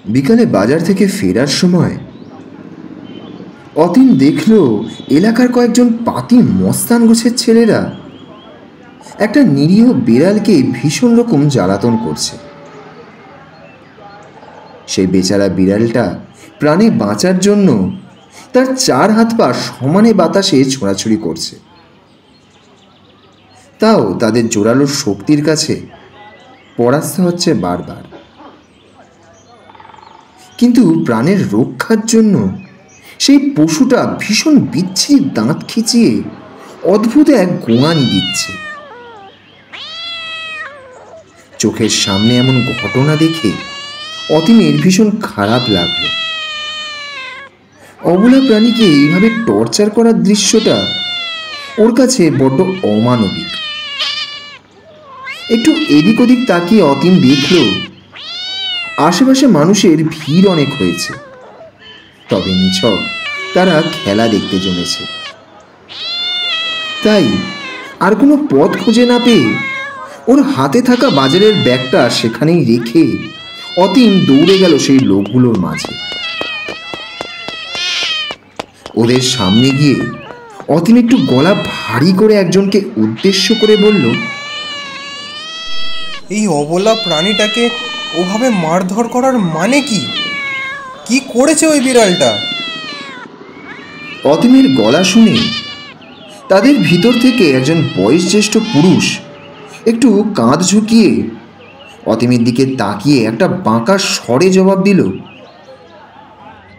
বিকালে বাজার থেকে ফেরার সময় অতীন দেখল এলাকার কয়েকজন পাতি মস্তান গোছের ছেলেরা একটা নিরীহ বিড়ালকে ভীষণ রকম জ্বালাতন করছে। সেই বেচারা বিড়ালটা প্রাণে বাঁচার জন্য তার 4 হাত পা সমানে বাতাসে ছোড়াছুড়ি করছে, তাও তাদের জোরালো শক্তির কাছে পরাস্ত হচ্ছে বারবার। কিন্তু প্রাণের রক্ষার জন্য সেই পশুটা ভীষণ বিচ্ছিরি দাঁত খিচিয়ে অদ্ভুত এক গোঙানি দিচ্ছে। চোখের সামনে এমন ঘটনা দেখে অতীনের ভীষণ খারাপ লাগলো। অবলা প্রাণীকে এইভাবে টর্চার করার দৃশ্যটা ওর কাছে বড্ড অমানবিক। একটু এদিক ওদিক তাকিয়ে অতীন দেখল আশেপাশে মানুষের ভিড় অনেক হয়েছে, তবে নিছক তারা খেলা দেখতে জমেছে। তাই আর কোনো পথ খুঁজে না পেয়ে ওর হাতে থাকা বাজারের ব্যাগটা সেখানেই রেখে অতীন দৌড়ে গেল সেই লোকগুলোর মাঝে। ওদের সামনে গিয়ে অতীন একটু গলা ভারী করে একজনকে উদ্দেশ্য করে বলল, এই অবলা প্রাণীটাকে ওভাবে মারধর করার মানে কি? কি করেছে ওই বিড়ালটা? অতীনের গলা শুনে তাদের ভিতর থেকে একজন বয়োজ্যেষ্ঠ পুরুষ একটু কাঁধ ঝুঁকিয়ে অতীনের দিকে তাকিয়ে একটা বাঁকা স্বরে জবাব দিল,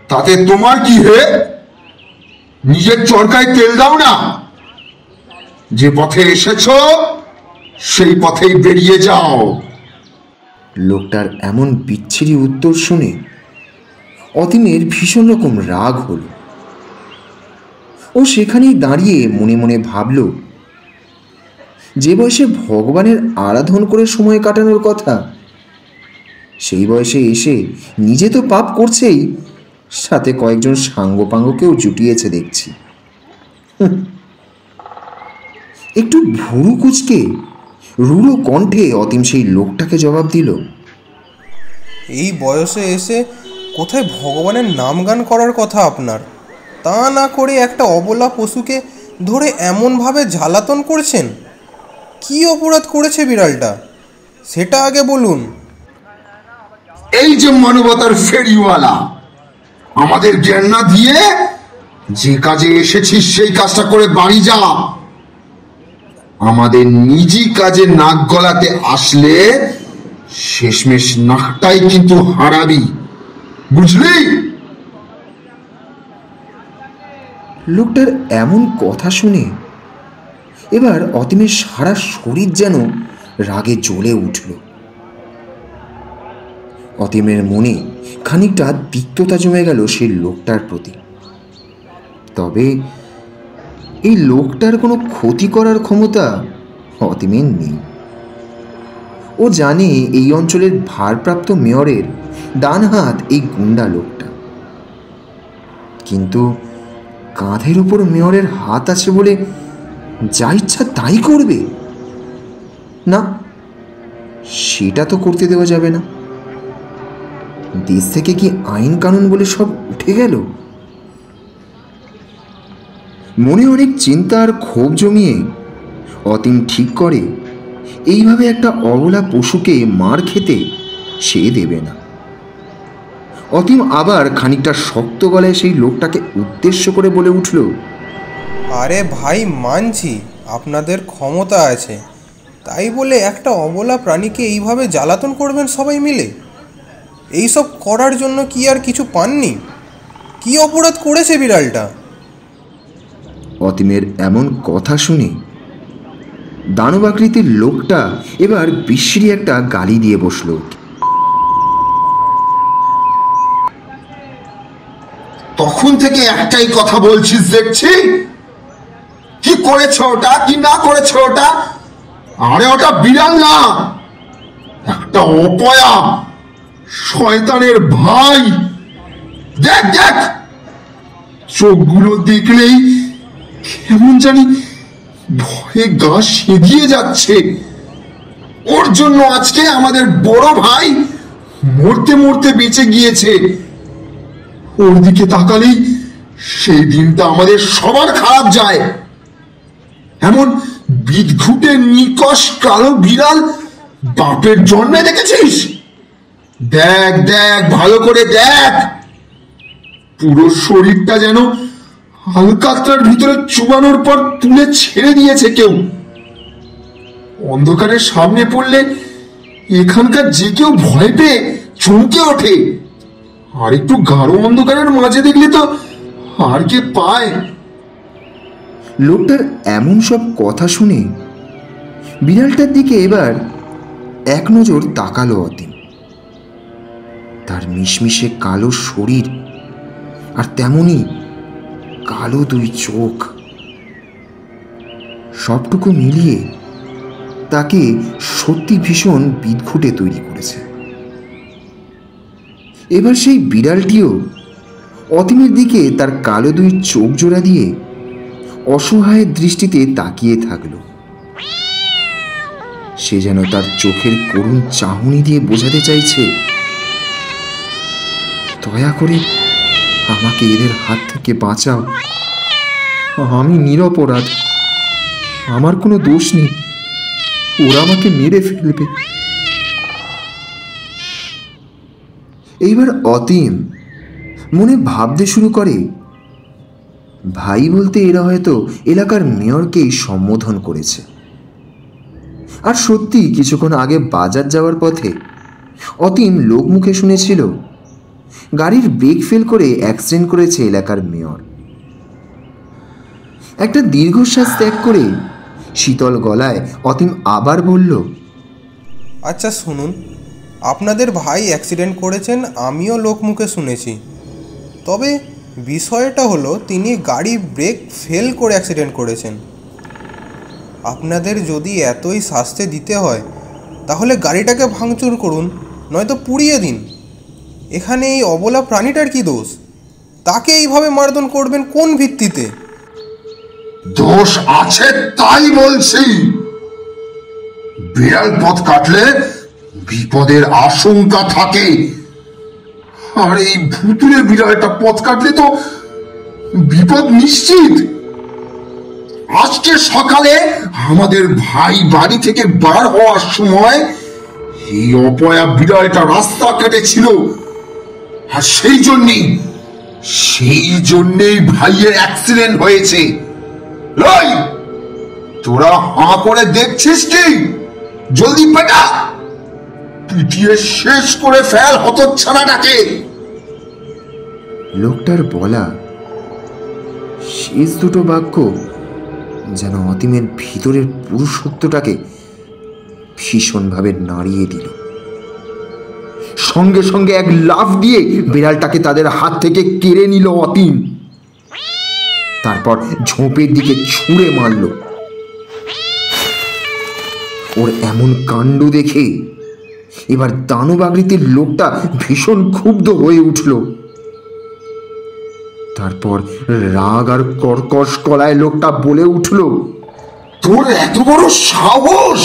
তাতে তোমার কি হে? নিজের চরকায় তেল দাও না। যে পথে এসেছো সেই পথেই বেরিয়ে যাও। লোকটার এমন বিচ্ছিরি উত্তর শুনে অতীনের ভীষণ রকম রাগ হল। ও সেখানেই দাঁড়িয়ে মনে মনে ভাবল, যে বয়সে ভগবানের আরাধন করে সময় কাটানোর কথা, সেই বয়সে এসে নিজে তো পাপ করছেই, সাথে কয়েকজন সাঙ্গপাঙ্গকেও জুটিয়েছে দেখছি। একটু ভুরু কুচকে রুড়ো কণ্ঠে অতীন সেই লোকটাকে জবাব দিল, এই বয়সে এসে কোথায় ভগবানের নাম গান করার কথা আপনার? তা না করে একটা অবলা পশুকে ধরে এমনভাবে জ্বালাতন করছেন। কি অপরাধ করেছে বিড়ালটা সেটা আগে বলুন। এই যে মানবতার ফেরিওয়ালা, আমাদের জ্ঞান না দিয়ে যে কাজে এসেছিস সেই কাজটা করে বাড়ি যা। আমাদের নিজি কাজে নাক গলাতে আসলে শেষমেশ নাকটাই কিন্তু হারাবি, বুঝলি? লোকটার এমন কথা শুনে এবার অতীনের সারা শরীর যেন রাগে জ্বলে উঠল। অতীনের মনে খানিকটা তিক্ততা জমে গেল সেই লোকটার প্রতি। তবে এই লোকটার কোনো ক্ষতি করার ক্ষমতা অতীনের নেই। ও জানে এই অঞ্চলের ভারপ্রাপ্ত মেয়রের ডান হাত এই গুন্ডা লোকটা, কিন্তু কাঁধের উপর মেয়রের হাত আছে বলে যা ইচ্ছা তাই করবে না, সেটা তো করতে দেওয়া যাবে না। দেশ থেকে কি আইন কানুন বলে সব উঠে গেল? মনে অনেক চিন্তা আর ক্ষোভ জমিয়ে অতীন ঠিক করে এইভাবে একটা অবলা পশুকে মার খেতে সে দেবে না। অতীন আবার খানিকটা শক্ত গলায় সেই লোকটাকে উদ্দেশ্য করে বলে উঠল, আরে ভাই, মানছি আপনাদের ক্ষমতা আছে, তাই বলে একটা অবলা প্রাণীকে এইভাবে জ্বালাতন করবেন সবাই মিলে? এইসব করার জন্য কি আর কিছু পাননি? কি অপরাধ করেছে বিড়ালটা? অতীনের এমন কথা শুনে দানবাকৃতির লোকটা এবার বিশ্রী একটা গালি দিয়ে বসল। তখন থেকে একটাই কথা বলছিস দেখছি, কি করেছে ওটা, কি না করেছে ওটা? আরে ওটা বিড়াল না, একটা অপয়া শয়তানের ভাই। দেখ দেখ, চোখগুলো দেখলেই কেমন জানি ভয়ে গা সেঁধিয়ে যাচ্ছে। ওর জন্য আজকে আমাদের বড় ভাই মরতে মরতে বেঁচে গিয়েছে। ওর দিকে তাকালেই সেই দিনটা আমাদের সবার খারাপ যায়। এমন বিদঘুটে নিকষ কালো বিড়াল বাপের জন্মে দেখেছিস? দেখ দেখ, ভালো করে দেখ, পুরো শরীরটা যেন হালকাত্রার ভিতরে চুবানোর পর তুলে ছেড়ে দিয়েছে কেউ। অন্ধকারের সামনে পড়লে এখানকার যে কেউ ভয় পেয়ে চমকে ওঠে, আর একটু গাঢ় অন্ধকারের মাঝে দেখলে তো আর কে পায়। লোকটার এমন সব কথা শুনে বিড়ালটার দিকে এবার এক নজর তাকালো অতীন। তার মিশমিশে কালো শরীর আর তেমনি কালো দুই চোখ, সবটুকু মিলিয়ে তাকে সত্যি ভীষণ বিদঘুটে তৈরি করেছে। এবার সেই বিড়ালটিও অতীনের দিকে তার কালো দুই চোখ জোড়া দিয়ে অসহায়ের দৃষ্টিতে তাকিয়ে থাকল। সে যেন তার চোখের করুণ চাহনি দিয়ে বোঝাতে চাইছে, দয়া করে আমাকে এদের হাত থেকে বাঁচাও, আমি নিরপরাধ, আমার কোনো দোষ নেই, ওরা আমাকে মেরে ফেলবে। এইবার অতীন মনে ভাবতে শুরু করে, ভাই বলতে এরা হয়তো এলাকার মেয়রকেই সম্বোধন করেছে। আর সত্যি কিছুক্ষণ আগে বাজার যাওয়ার পথে অতীন লোকমুখে শুনেছিল গাড়ির ব্রেক ফেল করে অ্যাক্সিডেন্ট করেছে এলাকার মেয়র। একটা দীর্ঘশ্বাস ত্যাগ করে শীতল গলায় অতীন আবার বলল, আচ্ছা শুনুন, আপনাদের ভাই অ্যাক্সিডেন্ট করেছেন আমিও লোকমুখে শুনেছি, তবে বিষয়টা হলো তিনি গাড়ি ব্রেক ফেল করে অ্যাক্সিডেন্ট করেছেন। আপনাদের যদি এতই শাস্তি দিতে হয় তাহলে গাড়িটাকে ভাঙচুর করুন, নয়তো পুড়িয়ে দিন। এখানে এই অবলা প্রাণীটার কি দোষ? তাকে এইভাবে মারধর করবেন কোন ভিত্তিতে? দোষ আছে তাই বলছি। বিড়াল পথ কাটলে বিপদের আশঙ্কা থাকে, আর এই ভুতুরে বিড়ালটা পথ কাটলে তো বিপদ নিশ্চিত। আজকে সকালে আমাদের ভাই বাড়ি থেকে বার হওয়ার সময় এই অপয়া বিড়ালটা রাস্তা কেটেছিল, আর সেই জন্যেই ভাইয়ের অ্যাক্সিডেন্ট হয়েছে। লই, তোরা হাঁ করে দেখছিস কি? জলদি পেটা, পিটিয়ে শেষ করে ফেল হতচ্ছাড়াটাকে। লোকটার বলা শেষ দুটো বাক্য যেন অতীনের ভিতরের পুরুষত্বটাকে ভীষণভাবে নাড়িয়ে দিল। সঙ্গে সঙ্গে এক লাফ দিয়ে বিড়ালটাকে তাদের হাত থেকে কেড়ে নিল অতীন। তারপর ঝোপের দিকে ছুঁড়ে মারল। ওর এমন কাণ্ড দেখে এবার দানব আকৃতির লোকটা ভীষণ ক্ষুব্ধ হয়ে উঠল। তারপর রাগ আর কর্কশ গলায় লোকটা বলে উঠল, তোর এত বড় সাহস,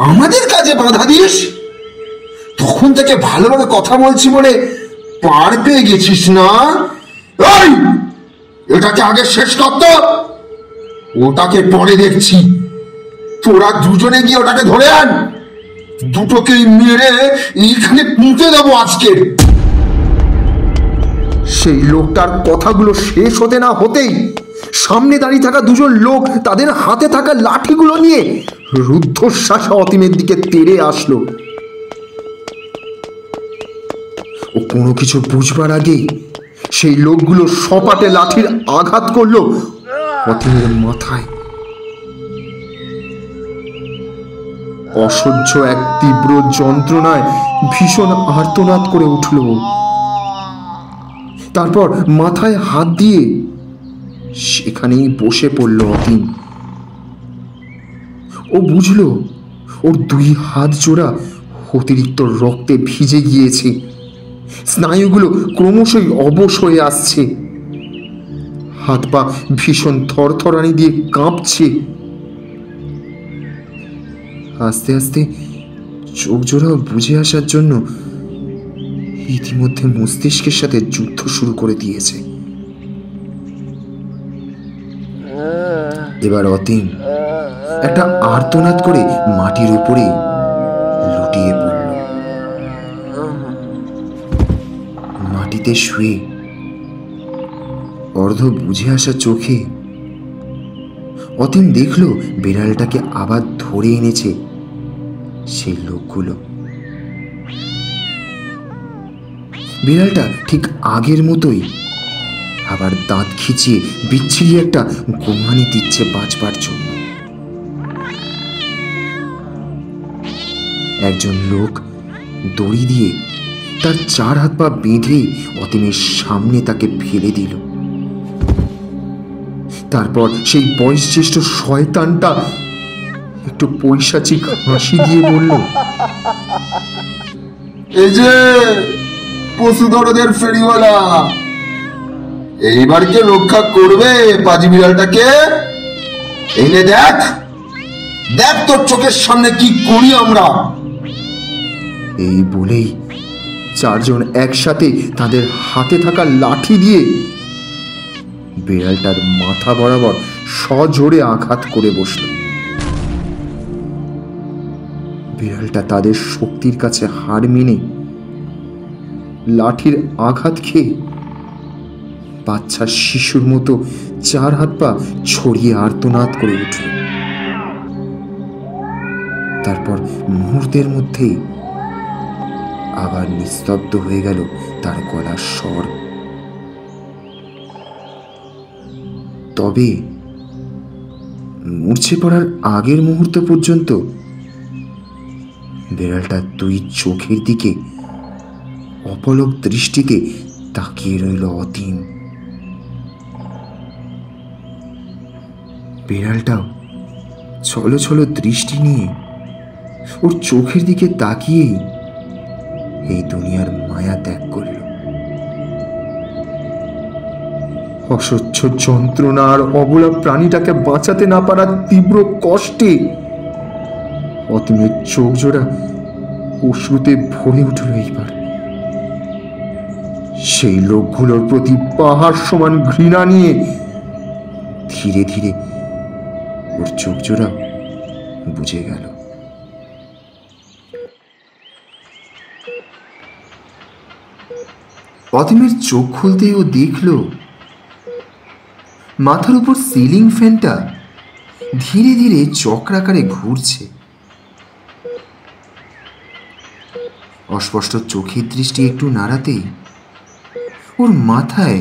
আমাদের কাজে বাধা দিস? তখন থেকে ভালোভাবে কথা বলছি বলে পার পেয়ে গেছিস না? এই, এটাকে আগে শেষ করতো, ওটাকে পরে দেখছি। তোরা দুজনে গিয়ে ওটাকে ধরে আন, দুটোকেই মেরে এইখানে পুঁতে দেবো আজকে। সেই লোকটার কথাগুলো শেষ হতে না হতেই সামনে দাঁড়িয়ে থাকা দুজন লোক তাদের হাতে থাকা লাঠিগুলো নিয়ে রুদ্ধশ্বাসে অতীনের দিকে তেড়ে আসলো। ও কোনো কিছু বুঝবার আগেই সেই লোকগুলো সপাটে লাঠির আঘাত করলো অতীনের মাথায়। অসহ্য এক তীব্র যন্ত্রণায় ভীষণ আর্তনাদ করে উঠল। তারপর মাথায় হাত দিয়ে সেখানেই বসে পড়ল অতীন। ও বুঝল ওর দুই হাত জোড়া অতিরিক্ত রক্তে ভিজে গিয়েছে, স্নায়ুগুলো ক্রমশই অবশ হয়ে আসছে, হাত পা ভীষণ থরথরানি দিয়ে কাঁপছে। আস্তে আস্তে চোখ জোড়াও বুঝে আসার জন্য ইতিমধ্যে মস্তিষ্কের সাথে যুদ্ধ শুরু করে দিয়েছে। এবার অতীন একটা আর্তনাদ করে মাটির উপরে লুটিয়ে পড়ল। মাটিতে শুয়ে অর্ধ বুঝে আসা চোখে অতীন দেখল বিড়ালটাকে আবার ধরে এনেছে সেই লোকগুলো। বিড়ালটা ঠিক আগের মতোই আবার দাঁত খিচিয়ে বিচ্ছিরি একটা গোঙানি দিচ্ছে বাঁচবার জন্য। একজন লোক দড়ি দিয়ে তার 4 হাত পা বেঁধে অতীনের সামনে তাকে ফেলে দিল। তারপর সেই বয়সজ্যেষ্ঠ শয়তানটা একটু পৈশাচিক হাসি দিয়ে বলল, এই যে পশু দরদের ফেরিওয়ালা, এইবার কে রক্ষা করবে পাজি বিড়ালটাকে? এনে দেখ, দেখ তোর চোখের সামনে কি করি আমরা। এই বলেই 4 জন একসাথে তাদের হাতে থাকা লাঠি দিয়ে বিড়ালটার মাথা বরাবর সজোরে আঘাত করে বসল। বিড়ালটা তাদের শক্তির কাছে হার মেনে লাঠির আঘাত খেয়ে বাচ্চা শিশুর মতো 4 হাত পা ছড়িয়ে আর্তনাদ করে উঠল। তারপর মুহূর্তের মধ্যেই আবার নিস্তব্ধ হয়ে গেল তার গলার স্বর। তবে মূর্ছে পড়ার আগের মুহূর্ত পর্যন্ত বিড়ালটা 2 চোখের দিকে অপলক দৃষ্টিতে তাকিয়ে রইল অতীন। বিড়ালটাও ছলো ছলো দৃষ্টি নিয়ে ওর চোখের দিকে তাকিয়েই এই দুনিয়ার মায়া ত্যাগ করল। অসহ্য যন্ত্রণা আর অবলা প্রাণীটাকে বাঁচাতে না পারার তীব্র কষ্টে অতীনের চোখ জোড়া অশ্রুতে ভরে উঠল। এইবার সেই লোকগুলোর প্রতি পাহাড় সমান ঘৃণা নিয়ে ধীরে ধীরে ওর চোখ জোড়া বুঝে গেল। অতীনের চোখ খুলতেই ও দেখল মাথার উপর সিলিং ফ্যানটা ধীরে ধীরে চক্রাকারে ঘুরছে। অস্পষ্ট চোখের দৃষ্টি একটু নাড়াতেই ওর মাথায়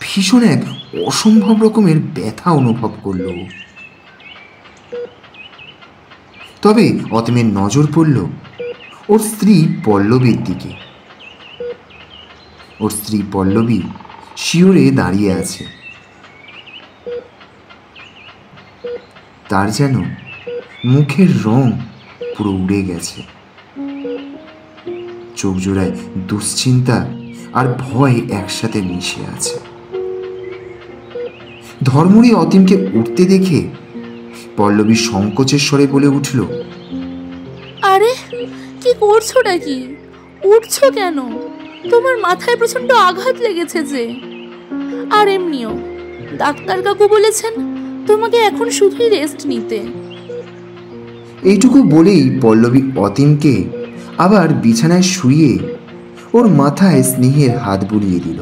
ভীষণ এক অসম্ভব রকমের ব্যথা অনুভব করল। তবে অতীনের নজর পড়ল ওর স্ত্রী পল্লবীর দিকে। ওর স্ত্রী পল্লবী শিওরে দাঁড়িয়ে আছে। তার যেন মুখের রং পুরো উড়ে গেছে। চোখ জোড়ায় দুশ্চিন্তা আর ভয় একসাথে মিশে আছে। ধর্মরি অতীনকে উঠতে দেখে পল্লবী সংকোচের স্বরে বলে উঠল, আরে কি করছো নাকি? উঠছো কেন? তোমার মাথায় প্রচন্ড আঘাত লেগেছে যে। আর এমনিও ডাক্তার কাকু বলেছেন তোমাকে এখন শুধুই রেস্ট নিতে। এইটুকু বলেই পল্লবী অতীনকে আবার বিছানায় শুইয়ে ওর মাথায় স্নেহের হাত বুলিয়ে দিল।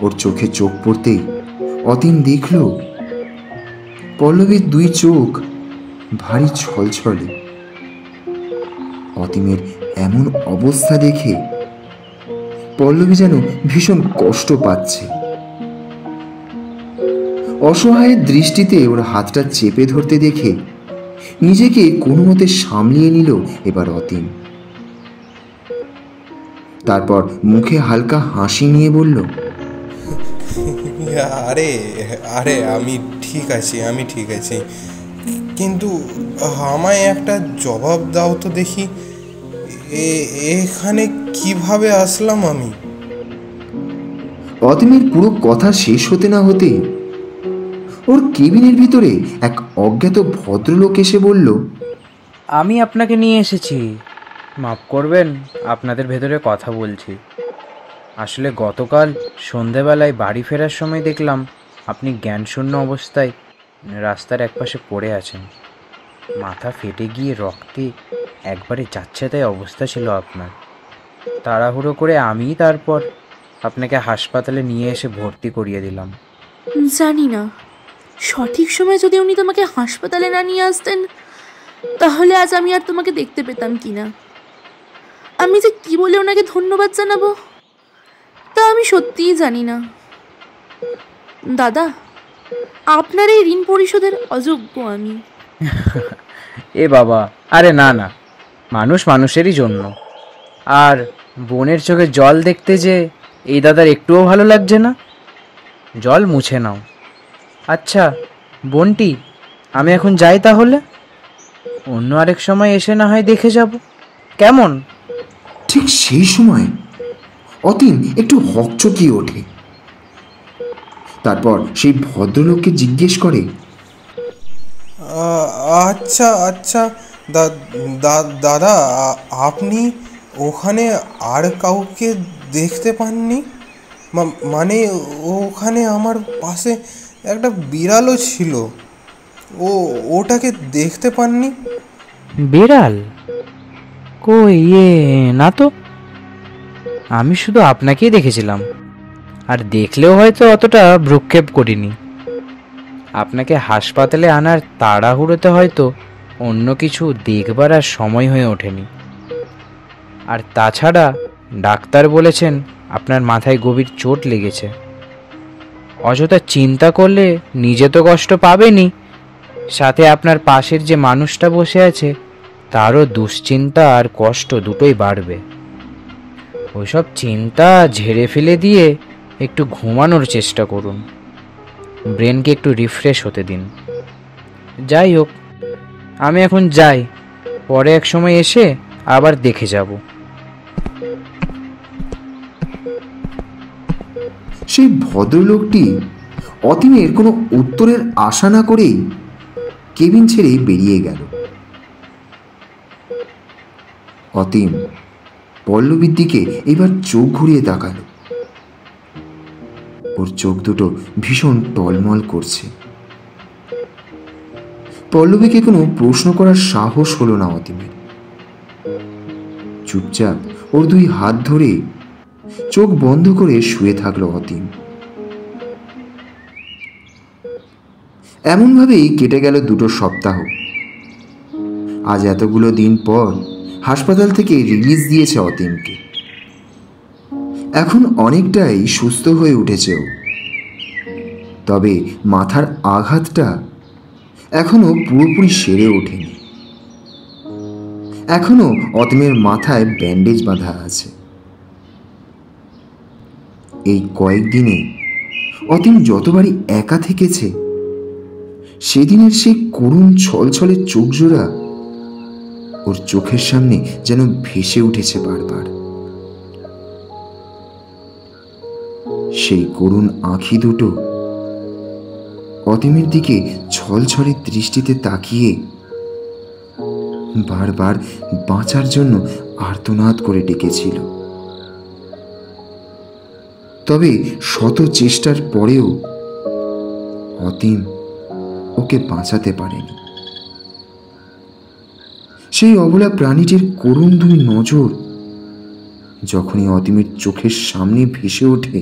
ওর চোখে চোখ পড়তেই অতীন দেখল পল্লবীর 2 চোখ ভারী ছলছলে। অতীনের এমন অবস্থা দেখে পল্লবী যেন ভীষণ কষ্ট পাচ্ছে। অসহায়ের দৃষ্টিতে ওর হাতটা চেপে ধরতে দেখে নিজেকে কোনো মতে সামলিয়ে নিল এবার অতীন। তারপর মুখে হালকা হাসি নিয়ে বলল, আরে আরে আমি ঠিক আছি, কিন্তু আমায় একটা জবাব দাও তো দেখি, এখানে কিভাবে আসলাম আমি? অতীনের পুরো কথা শেষ হতে না হতে ওর কেবিনের ভিতরে এক অজ্ঞাত ভদ্রলোক এসে বলল, আমি আপনাকে নিয়ে এসেছি। মাফ করবেন, আপনাদের ভেতরে কথা বলছি। আসলে গতকাল সন্ধেবেলায় বাড়ি ফেরার সময় দেখলাম আপনি জ্ঞানশূন্য অবস্থায় রাস্তার একপাশে পড়ে আছেন। মাথা ফেটে গিয়ে রক্তে একবারে যাচ্ছেতাই অবস্থা ছিল আপনার। তাড়াহুড়ো করে আমি তারপর আপনাকে হাসপাতালে নিয়ে এসে ভর্তি করিয়ে দিলাম। জানি না, সঠিক সময় যদি উনি তোমাকে হাসপাতালে না নিয়ে আসতেন তাহলে আজ আমি আর তোমাকে দেখতে পেতাম কিনা। আমি যে কি বলে ওনাকে ধন্যবাদ জানাবো তা আমি সত্যিই জানি না। দাদা, আপনার এই ঋণ পরিশোধের অযোগ্য আমি। এ বাবা, আরে না না, মানুষ মানুষেরই জন্য। আর বোনের চোখে জল দেখতে যে এই দাদার একটুও ভালো লাগছে না। জল মুছে নাও। আচ্ছা বোনটি, আমি এখন যাই তাহলে। অন্য আরেক সময় এসে না হয় দেখে যাব, কেমন? ঠিক সেই সময় অতীন একটু হকচকিয়ে ওঠে। তারপর সেই ভদ্রলোককে জিজ্ঞেস করে, আচ্ছা আচ্ছা, দাদা, আপনি ওখানে আর কাউকে দেখতে পাননি? মানে ওখানে আমার পাশে একটা বিড়ালও ছিল, ওটাকে দেখতে পাননি? বিড়াল? কই, না তো। আমি শুধু আপনাকেই দেখেছিলাম, আর দেখলেও হয়তো অতটা ভ্রুক্ষেপ করিনি। আপনাকে হাসপাতালে আনার তাড়াহুড়োতে হয়তো অন্য কিছু দেখবার আর সময় হয়ে ওঠেনি। আর তাছাড়া ডাক্তার বলেছেন আপনার মাথায় গভীর চোট লেগেছে। অযথা চিন্তা করলে নিজে তো কষ্ট পাবেনই, সাথে আপনার পাশের যে মানুষটা বসে আছে তারও দুশ্চিন্তা আর কষ্ট দুটোই বাড়বে। ওইসব চিন্তা ঝেড়ে ফেলে দিয়ে একটু ঘুমানোর চেষ্টা করুন। ব্রেনকে একটু রিফ্রেশ হতে দিন। যাই হোক, আমি এখন যাই, পরে এক সময় এসে আবার দেখে যাব। সেই ভদ্রলোকটি অতীনের কোনো উত্তরের আশা না করেই কেবিন ছেড়ে বেরিয়ে গেল। অতীন পল্লবীর দিকে এবার চোখ ঘুরিয়ে তাকাল। ওর চোখ দুটো ভীষণ টলমল করছে। পল্লবীকে কোনো প্রশ্ন করার সাহস হলো না অতীনের। চুপচাপ ওর দুই হাত ধরে চোখ বন্ধ করে শুয়ে থাকলো অতীন। এমনভাবেই কেটে গেল 2 সপ্তাহ। আজ এতগুলো দিন পর হাসপাতাল থেকে রিলিজ দিয়েছে অতীনকে। এখন অনেকটাই সুস্থ হয়ে উঠেছে ও। তবে মাথার আঘাতটা এখনো পুরোপুরি সেরে ওঠেনি। এখনো অতীনের মাথায় ব্যান্ডেজ বাঁধা আছে। এই কয়েকদিনে অতীন যতবারই একা থেকেছে সেদিনের সেই করুণ ছলছলে চোখ জোড়া ওর চোখের সামনে যেন ভেসে উঠেছে বারবার। সেই করুণ আঁখি দুটো অতীনের দিকে ছলছলে দৃষ্টিতে তাকিয়ে বারবার বাঁচার জন্য আর্তনাদ করে ডেকেছিল। তবে শত চেষ্টার পরেও অতীন ওকে বাঁচাতে পারেনি। সেই অবলা প্রাণীটির করুণ 2 নজর যখনই অতীনের চোখের সামনে ভেসে ওঠে,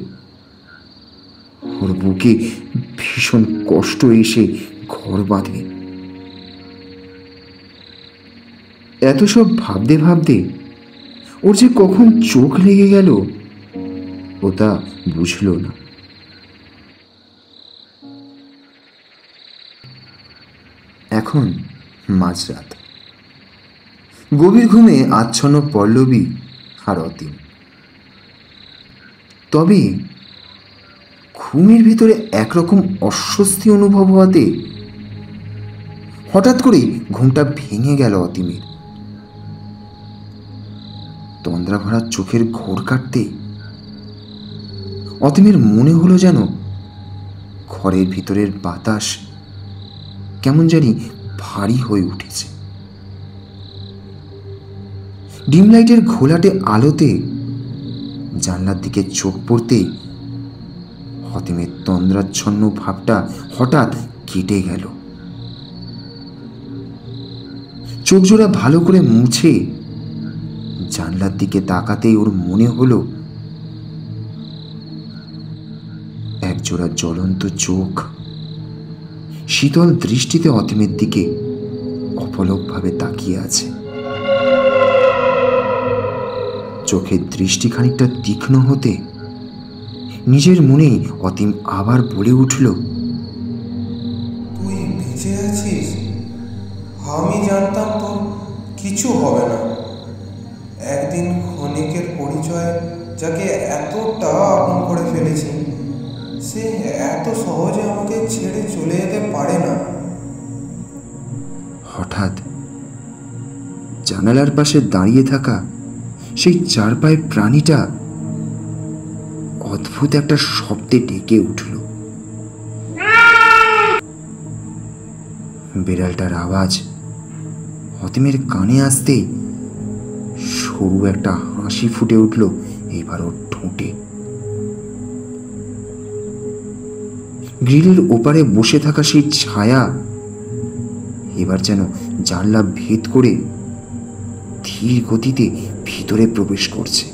ওর বুকে ভীষণ কষ্ট এসে ঘর বাঁধে। এত সব ভাবতে ভাবতে ওর যে কখন চোখ লেগে গেল ও তা বুঝল না। এখন মাঝরাত। গভীর ঘুমে আচ্ছন্ন পল্লবী আর অতীন। তবে ঘুমের ভিতরে একরকম অস্বস্তি অনুভব হওয়াতে হঠাৎ করেই ঘুমটা ভেঙে গেল অতীনের। তন্দ্রা ভরা চোখের ঘোর কাটতে অতীনের মনে হলো যেন ঘরের ভিতরের বাতাস কেমন জানি ভারী হয়ে উঠেছে। ডিম লাইটের ঘোলাটে আলোতে জানলার দিকে চোখ পড়তেই অতীমের তন্দ্রাচ্ছন্ন ভাবটা হঠাৎ কেটে গেল। চোখ জোড়া ভালো করে মুছে জানলার দিকে তাকাতেই ওর মনে হলো একজোড়া জ্বলন্ত চোখ শীতল দৃষ্টিতে অতীমের দিকে অপলকভাবে তাকিয়ে আছে। চোখের দৃষ্টি খানিকটা তীক্ষ্ণ হতে নিজের মনেই অতীম আবার বলে উঠল, তুই বেঁচে আছিস? আমি জানতাম তোর কিছু হবে না। একদিন ক্ষণিকের পরিচয় যাকে এতটা আপন করে ফেলেছি, সে এত সহজে আমাকে ছেড়ে চলে যেতে পারে না। হঠাৎ জানালার পাশে দাঁড়িয়ে থাকা সেই চার পায়ে প্রাণীটা অদ্ভুত একটা শব্দে ডেকে উঠল। বিড়ালটার আওয়াজ অতীমের কানে আসতে সরু একটা হাসি ফুটে উঠল এবার ওর ঠোঁটে। গ্রিলের ওপারে বসে থাকা সেই ছায়া এবার যেন জানলা ভেদ করে ধীর গতিতে ভিতরে প্রবেশ করছে।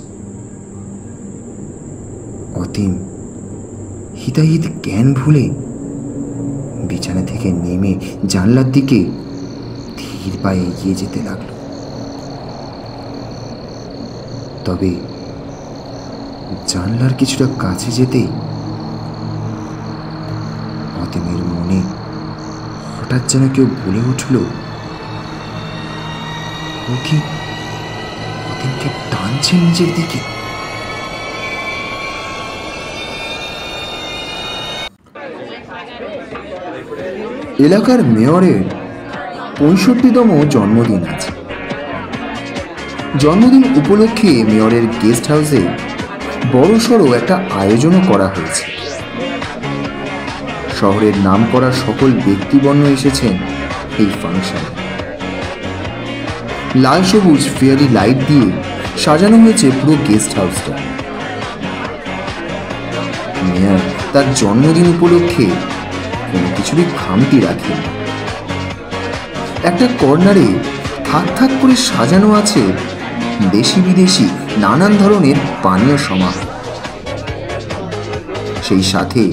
অতীম হিতাহিত জ্ঞান ভুলে বিছানা থেকে নেমে জানলার দিকে ধীর পায়ে এগিয়ে যেতে লাগলো। তবে জানলার কিছুটা কাছে যেতেই অতীমের মনে হঠাৎ যেন কেউ বলে উঠল, ও কি অতীমকে টানছে নিজের দিকে। এলাকার মেয়রের 65তম জন্মদিন আছে। জন্মদিন উপলক্ষে মেয়রের গেস্ট হাউসে বড়সড় একটা আয়োজনও করা হয়েছে। শহরের নামকরা সকল ব্যক্তিবর্ণ এসেছেন এই ফাংশনে। লাল সবুজ ফেয়ারি লাইট দিয়ে সাজানো হয়েছে পুরো গেস্ট হাউসটা। মেয়র তার জন্মদিন উপলক্ষে কোনো কিছুরই খামতি রাখেন। একটা কর্নারে থাক থাক করে সাজানো আছে দেশি বিদেশি নানান ধরনের পানীয় সমাহার। সেই সাথে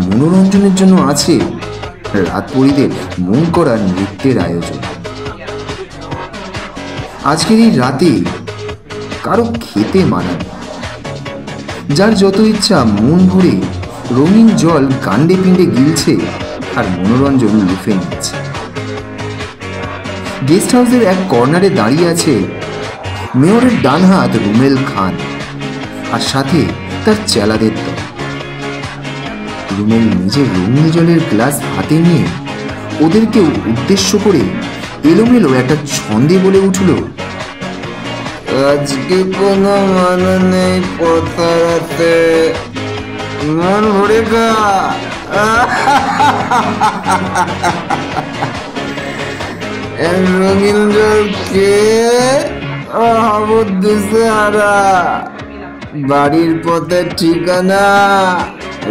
মনোরঞ্জনের জন্য আছে রাতপরীদের মন করা নৃত্যের আয়োজন। আজকের এই রাতে কারো খেতে মানা নেই। যার যত ইচ্ছা মন ভরে রঙিন জল কাণ্ডে পিণ্ডে গিলছে আর মনোরঞ্জন লুফে নিচ্ছে। গেস্ট হাউসের এক কর্নারে দাঁড়িয়ে আছে মেয়রের ডান হাত রুমেল খান আর সাথে তার চেলাদের দল। রুমেল নিজের রঙিন জলের গ্লাস হাতে নিয়ে ওদেরকেও উদ্দেশ্য করে এলোমেলো একটা ছন্দে বলে উঠল, আজকে কোনো মানে নেই পথারাতে, মন ভরে গা। রঙিন জল কে হারা বাড়ির পথে ঠিকানা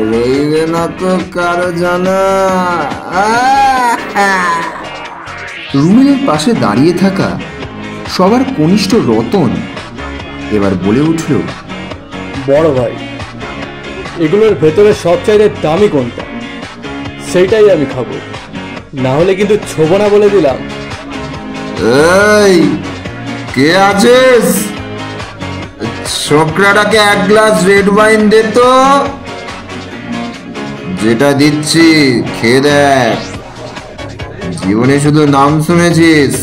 রইবে না তো কারো জানা। রুমেলের পাশে দাঁড়িয়ে থাকা সবার কনিষ্ঠ রতন এবার বলে উঠল, বড় ভাই, এগুলোর ভেতরে সবচাইতে দামি কোনটা সেইটাই আমি খাবো, না হলে কিন্তু ছোবো না বলে দিলাম। এই কে আছিস? ছোকরাটাকে এক গ্লাস রেড ওয়াইন দে তো। যেটা দিচ্ছি খেয়ে দেখ। জীবনে শুধু নাম শুনেছিস,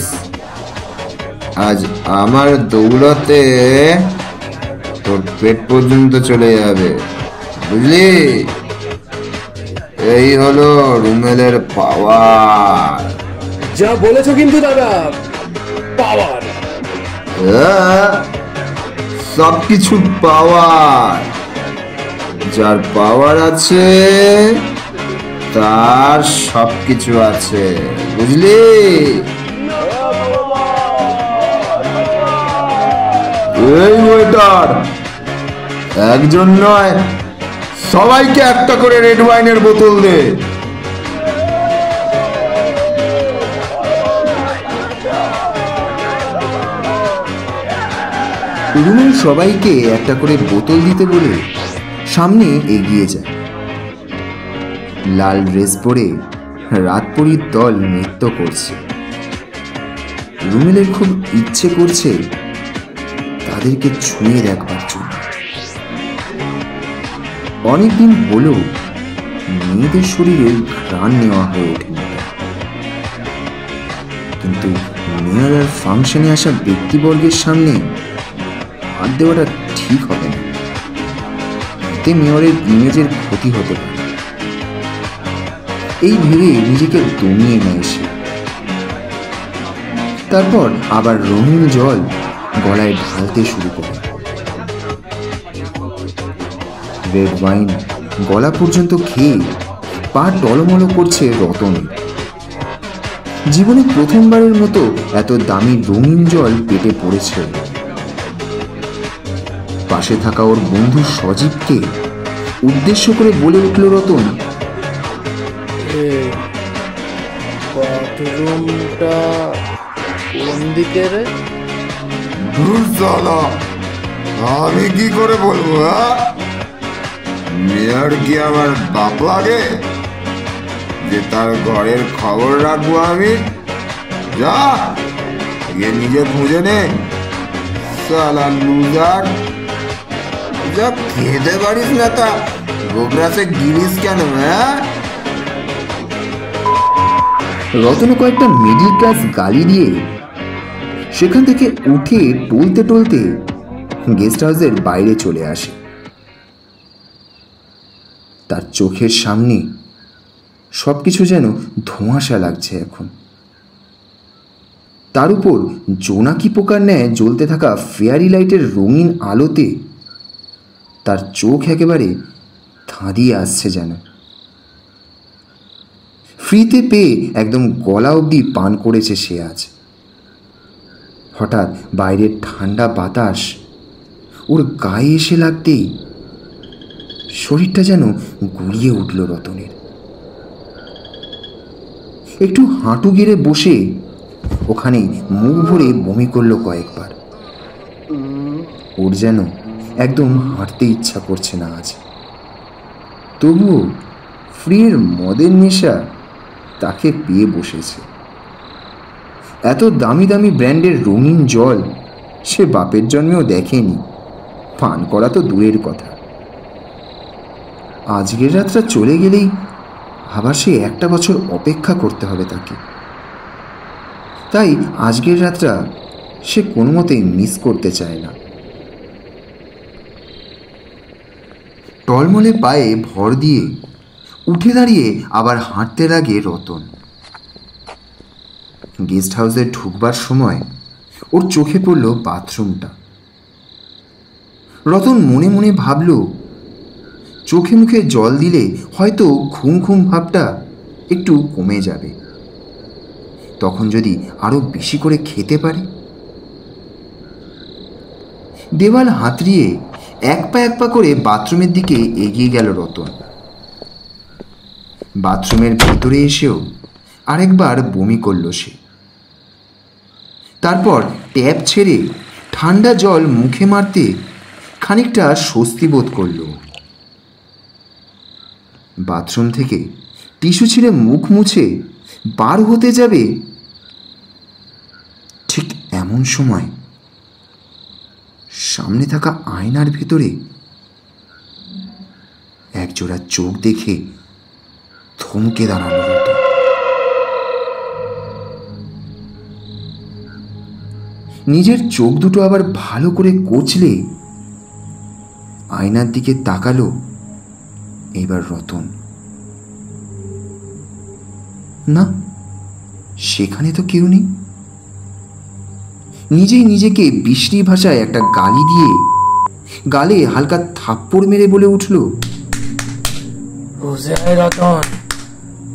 আজ আমার দৌলতে তোর পেট পর্যন্ত চলে যাবে, বুঝলি? এই হলো রুমেলের পাওয়ার। যা বলেছো কিন্তু দাদা, পাওয়ার। তার সবকিছু আছে, বুঝলি? এই ওয়েটার, একজন নয়, সবাইকে একটা করে রেড ওয়াইনের বোতল দে। রুমের সবাইকে একটা করে বোতল দিতে বলে সামনে এগিয়ে যায়। লাল ড্রেস পরে রাতপরীর দল নৃত্য করছে। রুমেলের খুব ইচ্ছে করছে তাদেরকে ছুঁয়ে দেখবার জন্য। অনেকদিন হলো মেয়েদের শরীরে ঘ্রাণ নেওয়া হয়ে ওঠেনি, কিন্তু মেয়র আর ফাংশনে আসা ব্যক্তিবর্গের সামনে হাত দেওয়াটা ঠিক হবে না, এতে মেয়রের ইমেজের ক্ষতি হতে পারে। এই ভেবে নিজেকে দমিয়ে নেয় সে। তারপর আবার রঙিন জল গলায় ঢালতে শুরু করে। রেড ওয়াইন গলা পর্যন্ত খেয়ে পা টলমল করছে রতন। জীবনে প্রথমবারের মতো এত দামি রঙিন জল পেটে পড়েছে। পাশে থাকা ওর বন্ধু সজীবকে উদ্দেশ্য করে বলে উঠল রতন, বাথরুমটা কোন দিকে রে? আমি কি করে বলবো? মেয়র কি আমার বাপ লাগে যে তার ঘরের খবর রাখবো আমি? যা গিয়ে নিজে খুঁজে নে, সালা লুজার। যা খেতে পারিস না তা গোবরাসে গিরিস কেন? রতন কয়েকটা মিডিল ক্লাস গালি দিয়ে সেখান থেকে উঠে টলতে টলতে গেস্ট হাউসের বাইরে চলে আসে। তার চোখের সামনে সবকিছু যেন ধোঁয়াশা লাগছে এখন। তার উপর জোনাকি পোকার ন্যায় জ্বলতে থাকা ফেয়ারি লাইটের রঙিন আলোতে তার চোখ একেবারে ধাঁধিয়ে আসছে যেন। ফ্রিতে পেয়ে একদম গলা অবধি পান করেছে সে আজ। হঠাৎ বাইরের ঠান্ডা বাতাস ওর গায়ে এসে লাগতেই শরীরটা যেন গুলিয়ে উঠল রতনের। একটু হাঁটু গেড়ে বসে ওখানে মুখ ভরে বমি করলো কয়েকবার। ওর যেন একদম হাঁটতে ইচ্ছা করছে না আজ। তবুও ফ্রির মদের নেশা তাকে পেয়ে বসেছে। এত দামি দামি ব্র্যান্ডের রঙিন জল সে বাপের জন্মেও দেখেনি, পান করা তো দূরের কথা। আজকের রাতটা চলে গেলেই আবার সে একটা বছর অপেক্ষা করতে হবে তাকে। তাই আজকের রাতটা সে কোনো মতেই মিস করতে চায় না। টলমলে পায়ে ভর দিয়ে উঠে দাঁড়িয়ে আবার হাঁটতে লাগে রতন। গেস্ট হাউসে ঢুকবার সময় ওর চোখে পড়ল বাথরুমটা। রতন মনে মনে ভাবল চোখে মুখে জল দিলে হয়তো ঘুম ঘুম ভাবটা একটু কমে যাবে, তখন যদি আরো বেশি করে খেতে পারে। দেওয়াল হাতড়িয়ে এক পা করে বাথরুমের দিকে এগিয়ে গেল রতন। বাথরুমের ভেতরে এসেও আরেকবার বমি করল সে। তারপর ট্যাপ ছেড়ে ঠান্ডা জল মুখে মারতে খানিকটা স্বস্তি বোধ করল। বাথরুম থেকে টিস্যু ছিঁড়ে মুখ মুছে বার হতে যাবে, ঠিক এমন সময় সামনে থাকা আয়নার ভেতরে একজোড়া চোখ দেখে থমকে দাঁড়ানো রতন। নিজের চোখ দুটো আবার ভালো করে কচলে আয়নার দিকে তাকালো এবার রতন। না, সেখানে তো কেউ নেই। নিজেই নিজেকে বিশ্রী ভাষায় একটা গালি দিয়ে গালে হালকা থাপ্পড় মেরে বলে উঠল, বুঝে আয় রতন,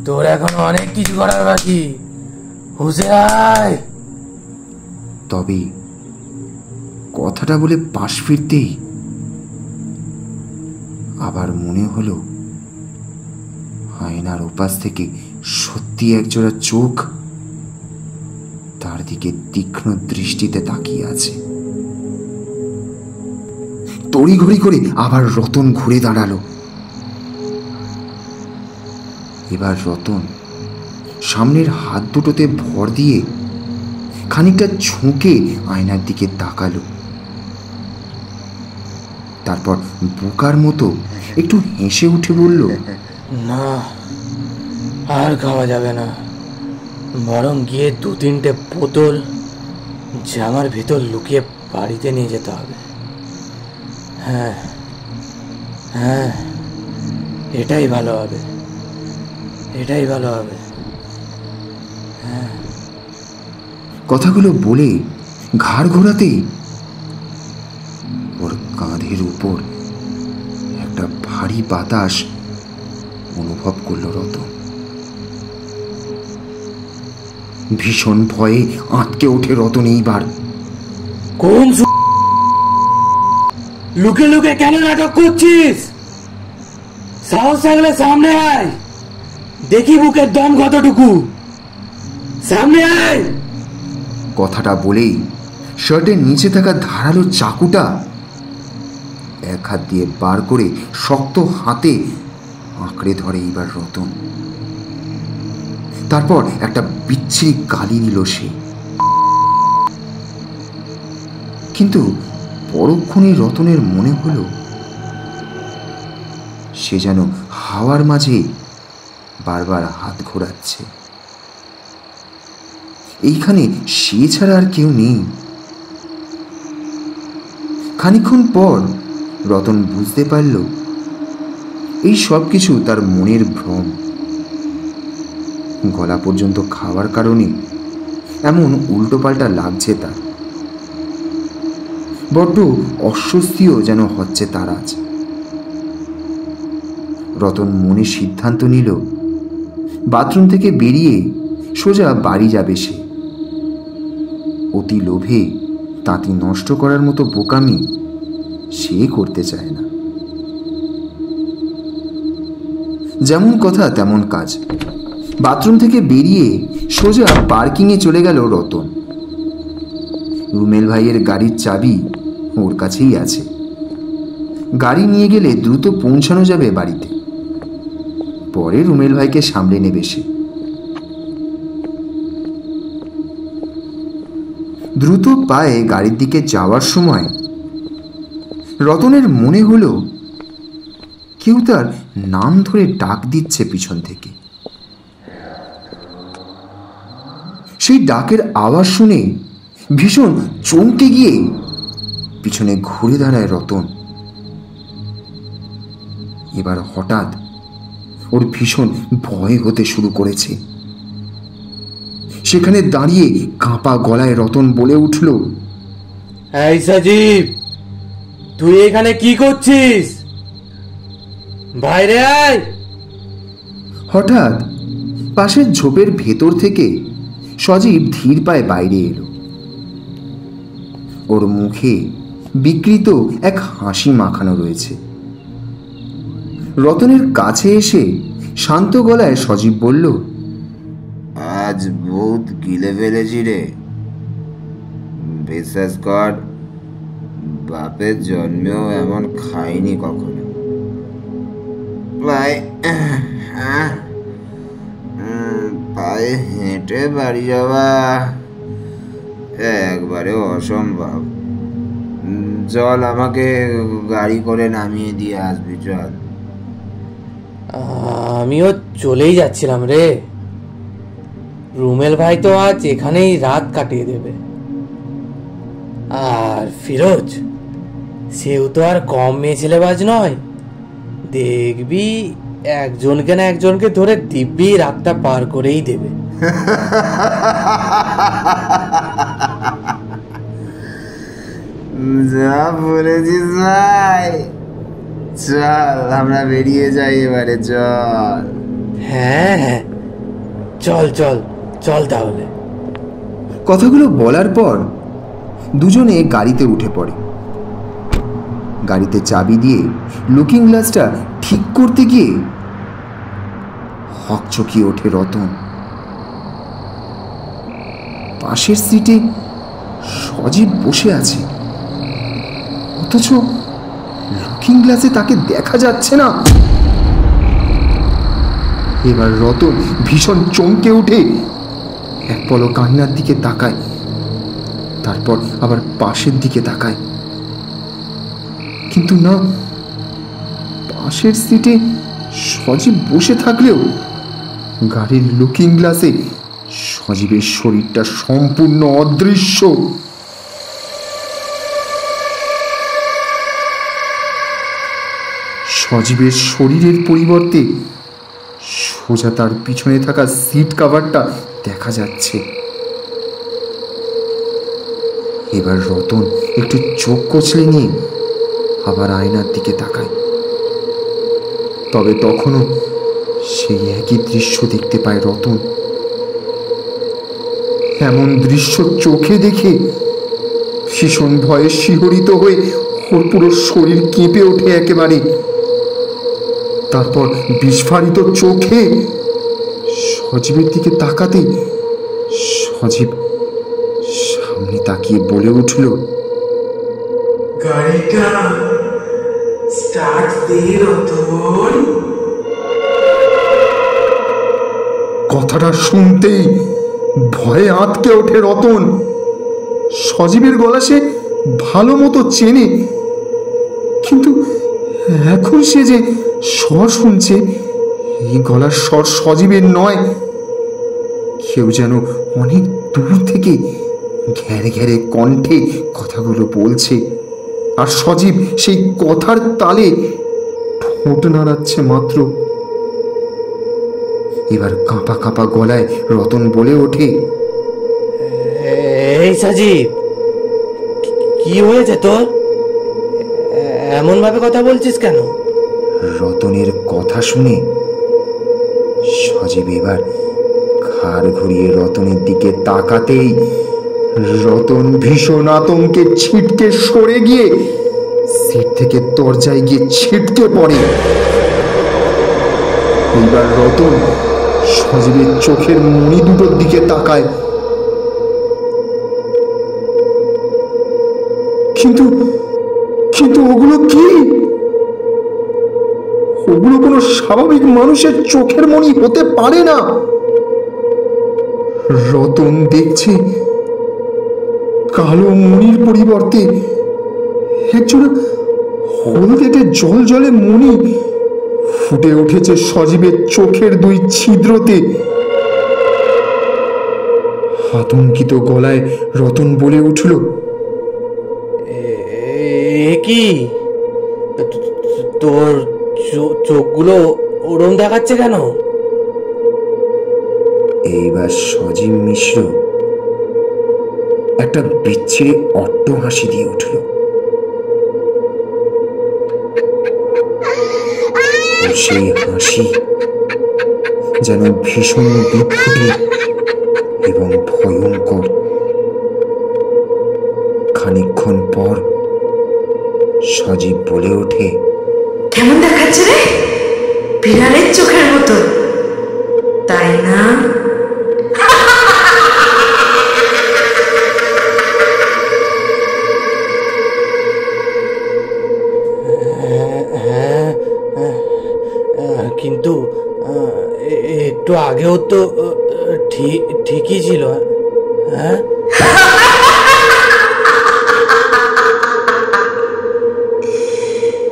তোর এখনো অনেক কিছু করার বাকি, হুঁশে আয়। তবে কথাটা বলে পাশ ফিরতেই আবার মনে হলো আয়নার ওপাশ থেকে সত্যি একজোড়া চোখ তার দিকে তীক্ষ্ণ দৃষ্টিতে তাকিয়ে আছে। তড়িঘড়ি করে আবার রতন ঘুরে দাঁড়ালো। এবার রতন সামনের হাত দুটোতে ভর দিয়ে খানিকটা ঝুঁকে আয়নার দিকে তাকালো। তারপর বোকার মতো একটু হেসে উঠে বলল, না, আর খাওয়া যাবে না, বরং গিয়ে 2-3টে বোতল জামার ভিতর লুকিয়ে বাড়িতে নিয়ে যেতে হবে। হ্যাঁ হ্যাঁ, এটাই ভালো হবে, এটাই ভালো হবে। কথাগুলো বলে ঘাড় ঘোরাতেই ওর কাঁধের উপর একটা ভারী বাতাস অনুভব করল রতন। ভীষণ ভয়ে আঁতকে ওঠে রতন। এইবার কোন লুকে লুকে কেন নাটক করছিস? সাহস থাকলে সামনে আয়, দেখি বুকের দম কতটুকু। সামনে আয়। কথাটা বলেই শার্টের নিচে থাকা ধারালো চাকুটা এক হাত দিয়ে বার করে শক্ত হাতে আঁকড়ে ধরে এইবার রতন। তারপর একটা বিচ্ছিরি গালি দিল সে। কিন্তু পরক্ষণে রতনের মনে হলো সে যেন হাওয়ার মাঝে বারবার হাত ঘোরাচ্ছে। এইখানে সে ছাড়া আর কেউ নেই। খানিকক্ষণ পর রতন বুঝতে পারল এই সব কিছু তার মনের ভ্রম। গলা পর্যন্ত খাওয়ার কারণে এমন উল্টোপাল্টা লাগছে তার। বড্ড অস্বস্তিও যেন হচ্ছে তার আজ। রতন মনে সিদ্ধান্ত নিল বাথরুম থেকে বেরিয়ে সোজা বাড়ি যাবে সে। অতি লোভে তাঁতি নষ্ট করার মতো বোকামি সে করতে চায় না। যেমন কথা তেমন কাজ। বাথরুম থেকে বেরিয়ে সোজা পার্কিংয়ে চলে গেল রতন। রুমেল ভাইয়ের গাড়ির চাবি ওর কাছেই আছে। গাড়ি নিয়ে গেলে দ্রুত পৌঁছানো যাবে বাড়িতে। পরে রুমেল ভাইকে সামলে নেবে সে। দ্রুত পায়ে গাড়ির দিকে যাওয়ার সময় রতনের মনে হলো কেউ তার নাম ধরে ডাক দিচ্ছে পিছন থেকে। সেই ডাকের আওয়াজ শুনে ভীষণ চমকে গিয়ে পিছনে ঘুরে দাঁড়ায় রতন। এবার হঠাৎ ওর ভীষণ ভয় হতে শুরু করেছে। সেখানে দাঁড়িয়ে কাঁপা গলায় রতন বলে উঠল, এই সজীব, তুই এখানে কি করছিস? বাইরে আয়। হঠাৎ পাশের ঝোপের ভেতর থেকে সজীব ধীর পায়ে বাইরে এলো। ওর মুখে বিকৃত এক হাসি মাখানো রয়েছে। রতনের কাছে এসে শান্ত গলায় সজীব বলল, আজ বহুত গিলে ফেলেছি রে। বিশ্বাস কর, বাপের জন্মেও এমন খাইনি কখনো। পায়ে হেঁটে বাড়ি যাওয়া একবারে অসম্ভব। চল, আমাকে গাড়ি করে নামিয়ে দিয়ে আসবি, চল। আমিও চলেই যাচ্ছিলাম রে। রুমেল ভাই তো আজ এখানেই রাত কাটিয়ে দেবে। আর ফিরোজ, সেও তো আর কম মেয়ে ছেলেবাজ নয়। দেখবি একজনকে না একজনকে ধরে দিব্যি রাতটা পার করেই দেবে। যা বলেছিস ভাই, চল আমরা বেরিয়ে যাই এবারে, চল। হ্যাঁ হ্যাঁ, চল চল চল তাহলে। কথাগুলো বলার পর দুজনে গাড়িতে উঠে পড়ে। গাড়িতে চাবি দিয়ে লুকিং গ্লাসটা ঠিক করতে গিয়ে হকচকিয়ে ওঠে রতন। পাশের সিটে সজীব বসে আছে, অথচ লুকিং গ্লাসে তাকে দেখা যাচ্ছে না। এবার রতন ভীষণ চমকে উঠে এক পলক কান্নার দিকে তাকায়, তারপর আবার পাশের দিকে তাকায়, কিন্তু না, পাশের সিটে সজীব বসে থাকলেও গাড়ির লুকিং গ্লাসে সজীবের শরীরটা সম্পূর্ণ অদৃশ্য। সজীবের শরীরের পরিবর্তে সোজা তার পিছনে থাকা সিট কভারটা দেখা যাচ্ছে। এবার রতন একটু চোখ কচলে নিয়ে আবার আয়নার দিকে তাকায়, তবে তখনও সেই একই দৃশ্য দেখতে পায় রতন। এমন দৃশ্য চোখে দেখে ভীষণ ভয়ে শিহরিত হয়ে ওর পুরো শরীর কেঁপে ওঠে একেবারে। তারপর বিস্ফারিত চোখে সজীবের দিকে তাকাতে সজীব সামনে তাকিয়ে বলে উঠল, গাড়িটা স্টার্ট দে রতন। কথাটা শুনতেই ভয়ে আঁতকে ওঠে রতন। সজীবের গলা সে ভালো মতো চেনে, কিন্তু এখন সে যে স্বর শুনছে, এই গলার স্বর সজীবের নয়। কেউ যেন অনেক দূর থেকে ঘেরে ঘেরে কণ্ঠে কথাগুলো বলছে, আর সজীব সেই কথার তালে ঠোঁট নাড়াচ্ছে মাত্র। এবার কাঁপা কাঁপা গলায় রতন বলে ওঠে, এই সজীব, কি হয়েছে তোর? এমন ভাবে কথা বলছিস কেন? রতনের কথা শুনে সজীব এবার ঘাড় ঘুরিয়ে রতনের দিকে তাকাতেই রতন ভীষণ আতঙ্কে ছিটকে সরে গিয়ে সিট থেকে দরজায় গিয়ে ছিটকে পড়ে। এবার রতন সজীবের চোখের মণি দুটোর দিকে তাকায়, কিন্তু কিন্তু ওগুলো কি? ওগুলো কোনো স্বাভাবিক মানুষের চোখের মণি হতে পারে না। রতন দেখছে কালো মণির পরিবর্তে একজোড়া হলদেটে জল জলে মণি ফুটে উঠেছে সজীবের চোখের দুই ছিদ্রতে। আতঙ্কিত গলায় রতন বলে উঠল, কি তোর চোখগুলো ওরম দেখাচ্ছে কেন? এইবার সজীব মিশ্র একটা বিচ্ছিরি অট্ট হাসি দিয়ে উঠল। সেই হাসি যেন ভীষণ বিদ্রুপী এবং ভয়ঙ্কর। খানিকক্ষণ পর সজীব বলে ওঠে, কেমন দেখাচ্ছে রে? বিড়ালের চোখের মতো, তাই না? কিন্তু একটু আগেও তো ঠিকই ছিল। হ্যাঁ,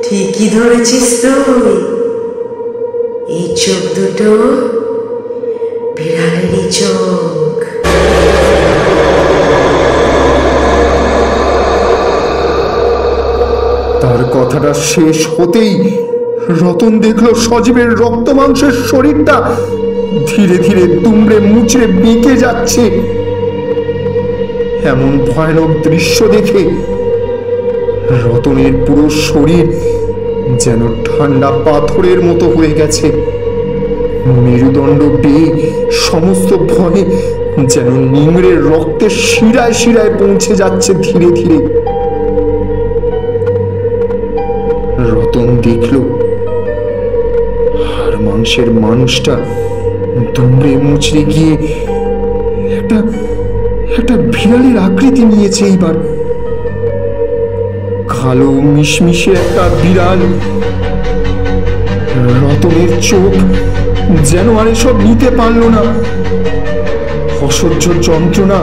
ঠিকই ধরেছিস তুই। এই চোখ দুটো বিড়ালেরই চোখ। তার কথাটা শেষ হতেই রতন দেখল সজীবের রক্ত মাংসের শরীরটা ধীরে ধীরে দুমড়ে মুচড়ে বেঁকে যাচ্ছে। এমন ভয়ানক দৃশ্য দেখে রতনের পুরো শরীর যেন ঠান্ডা পাথরের মতো হয়ে গেছে। মেরুদণ্ড পেয়ে সমস্ত ভয়ে যেন নিংড়ের রক্তের শিরায় শিরায় পৌঁছে যাচ্ছে ধীরে ধীরে। রতন দেখল হাড় মাংসের মানুষটা দুমড়ে মুচড়ে গিয়ে একটা বিড়ালের আকৃতি নিয়েছে এইবার। কালো মিশমিশে একটা বিড়াল। রতনের চোখ যেন আর এসব নিতে পারল না। অসহ্য যন্ত্রণা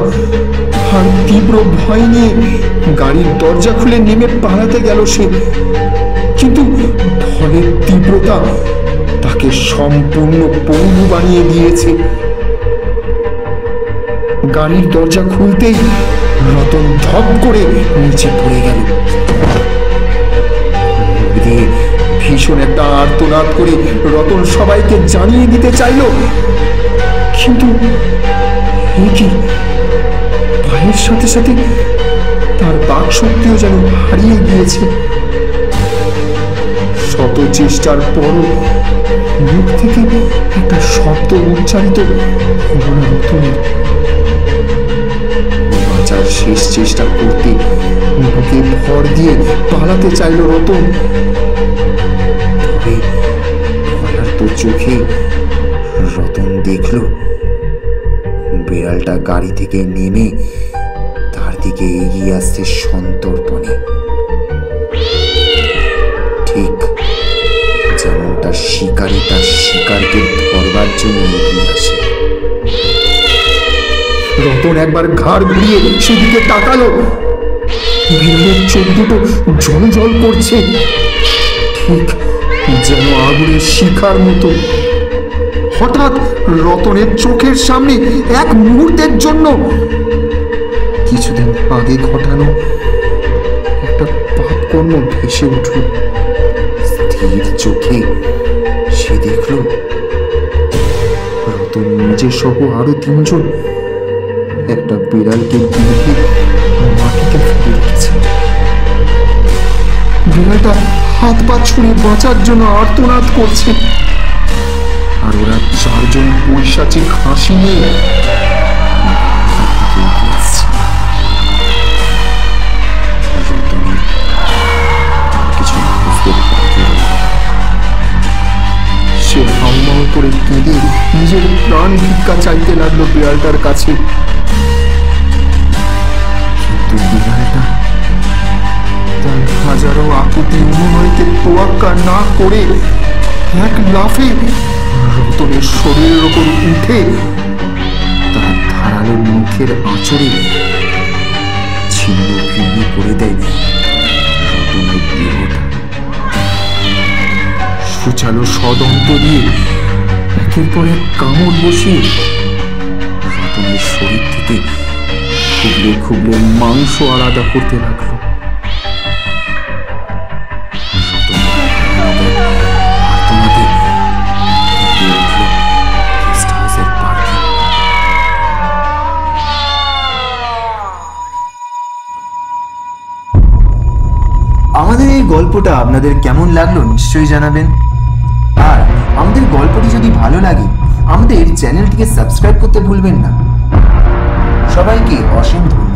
আর তীব্র ভয় নিয়ে গাড়ির দরজা খুলে নেমে পালাতে গেল সে, কিন্তু ভয়ের তীব্রতা তাকে সম্পূর্ণ পঙ্গু বানিয়ে দিয়েছে। গাড়ির দরজা খুলতেই রতন ধপ করে নিচে পড়ে গেল। ভীষণ একটা আর্তনাদ করে রতন সবাইকে জানিয়ে দিতে চাইল, কিন্তু পায়ের সাথে সাথে তার বাক শক্তিও যেন হারিয়ে গিয়েছে। শত চেষ্টার পরও মুখ থেকে একটা শব্দ উচ্চারিত হল না রতনের। বাঁচার শেষ চেষ্টা করতে বুকে ভর দিয়ে পালাতে চাইল রতন। তবে ভয়ার্ত চোখে রতন দেখল বিড়ালটা গাড়ি থেকে নেমে তার দিকে এগিয়ে আসছে সন্তর্পণে, ঠিক যেমনটা শিকারী তার শিকারকে ধরবার জন্য এগিয়ে আসে। রতন একবার ঘাড় ঘুরিয়ে সেদিকে তাকালো। বিড়ালের চোখ দুটো জল জল করছে, ঠিক যেন আগুনের শিখার মতো। হঠাৎ রতনের চোখের সামনে এক মুহূর্তের জন্য কিছুদিন আগে ঘটানো একটা পাপকর্ম ভেসে উঠল। স্থির চোখে সে দেখল রতন নিজে সহ আরো তিনজন একটা বিড়ালকে বেঁধে মাটিতে ফেলে রেখেছে। বিড়ালটা হাত পা ছুঁড়ে বাঁচার জন্য আর্তনাদ করছে, আর ওরা চারজন পৈশাচিক হাসি নিয়ে কিছু বুঝতে পারল না। সে হাউমাউ করে কেঁদে নিজের প্রাণ ভিক্ষা চাইতে লাগলো বিড়ালটার কাছে, কিন্তু বিড়ালটা তার হাজারো আকুতি অনুনয়কে তোয়াক্কা না করে এক লাফে রতনের শরীরের ওপর উঠে তার ধারালো মুখের আঁচড়ে ছিন্ন ভিন্ন করে দেয় রতনের দেহটা। সুচালো সদন্ত দিয়ে একের পর এক কামড় বসিয়ে রতনের শরীর থেকে খুবলে খুবলে মাংস আলাদা করতে লাগলো। আমাদের এই গল্পটা আপনাদের কেমন লাগলো নিশ্চয়ই জানাবেন। আর আমাদের গল্পটি যদি ভালো লাগে আমাদের চ্যানেলটিকে সাবস্ক্রাইব করতে ভুলবেন না। সবাইকে অসীম ধন্যবাদ।